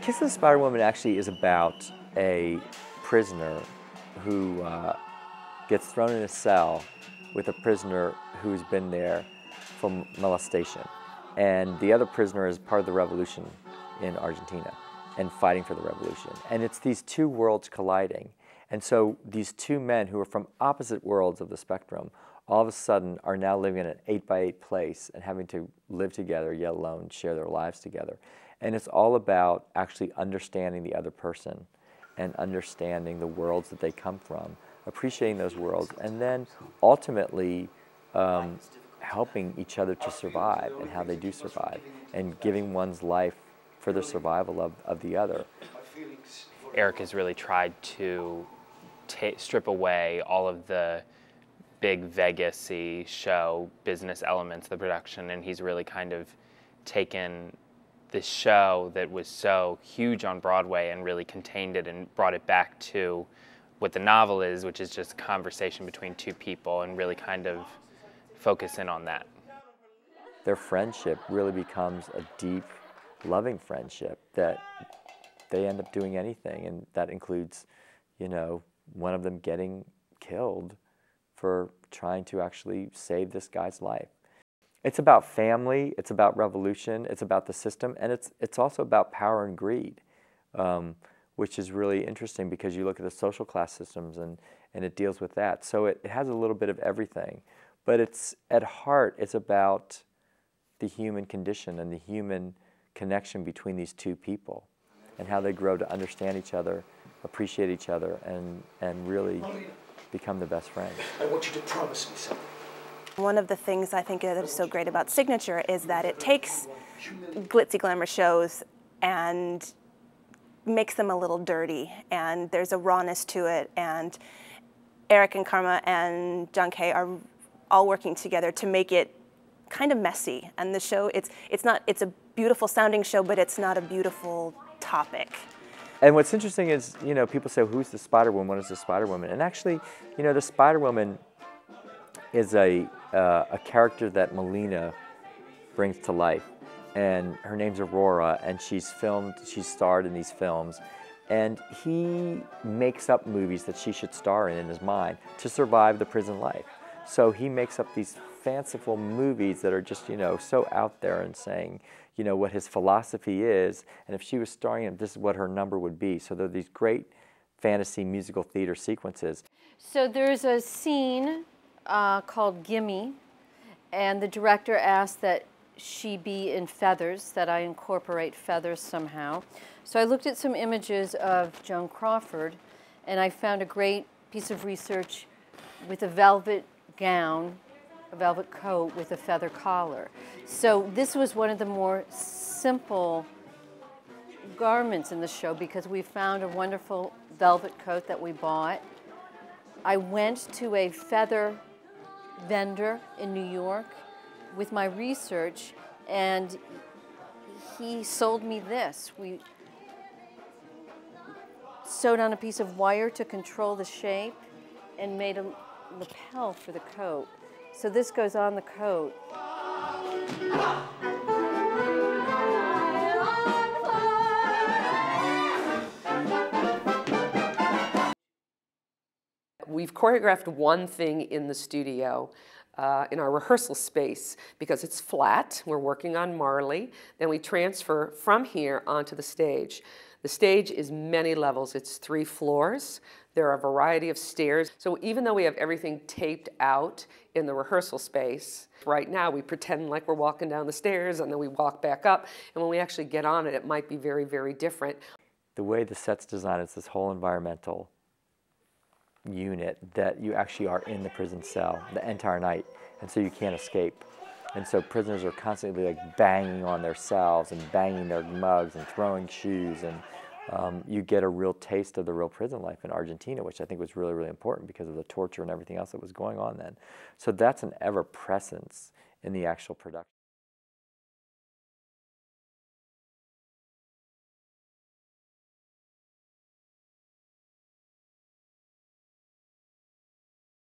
Kiss of the Spider-Woman actually is about a prisoner who gets thrown in a cell with a prisoner who's been there for molestation. And the other prisoner is part of the revolution in Argentina and fighting for the revolution. And it's these two worlds colliding. And so these two men who are from opposite worlds of the spectrum all of a sudden are now living in an 8x8 place and having to live together, yet alone, share their lives together. And it's all about actually understanding the other person and understanding the worlds that they come from, appreciating those worlds, and then ultimately helping each other to survive and how they do survive, and giving one's life for the survival of the other. Eric has really tried to strip away all of the big Vegas-y show business elements of the production, and he's really kind of taken this show that was so huge on Broadway and really contained it and brought it back to what the novel is, which is just a conversation between two people, and really kind of focus in on that. Their friendship really becomes a deep, loving friendship that they end up doing anything, and that includes, you know, one of them getting killed for trying to actually save this guy's life. It's about family, it's about revolution, it's about the system, and it's also about power and greed, which is really interesting because you look at the social class systems and it deals with that. So it has a little bit of everything, but it's at heart, it's about the human condition and the human connection between these two people and how they grow to understand each other, appreciate each other, and really become the best friends. I want you to promise me something. One of the things I think that is so great about Signature is that it takes glitzy glamour shows and makes them a little dirty, and there's a rawness to it, and Eric and Karma and John Kay are all working together to make it kind of messy. And the show, it's a beautiful sounding show, but it's not a beautiful topic. And what's interesting is, you know, people say, who's the Spider-Woman? What is the Spider-Woman? And actually, you know, the Spider-Woman is a character that Melina brings to life. And her name's Aurora, and she's starred in these films. And he makes up movies that she should star in his mind to survive the prison life. So he makes up these fanciful movies that are just, you know, so out there and saying, you know, what his philosophy is, and if she was starring in, this is what her number would be. So there are these great fantasy musical theater sequences. So there's a scene called Gimme, and the director asked that she be in feathers, that I incorporate feathers somehow. So I looked at some images of Joan Crawford, and I found a great piece of research with a velvet gown, a velvet coat with a feather collar. So this was one of the more simple garments in the show because we found a wonderful velvet coat that we bought. I went to a feather vendor in New York with my research, and he sold me this. We sewed on a piece of wire to control the shape and made a lapel for the coat. So this goes on the coat. We've choreographed one thing in the studio, in our rehearsal space, because it's flat. We're working on Marley. Then we transfer from here onto the stage. The stage is many levels. It's 3 floors. There are a variety of stairs. So even though we have everything taped out in the rehearsal space, right now we pretend like we're walking down the stairs and then we walk back up. And when we actually get on it, it might be very, very different. The way the set's designed, it's this whole environmental unit that you actually are in the prison cell the entire night, and so you can't escape. And so prisoners are constantly like banging on their cells and banging their mugs and throwing shoes, and you get a real taste of the real prison life in Argentina, which I think was really, really important because of the torture and everything else that was going on then. So that's an ever-presence in the actual production.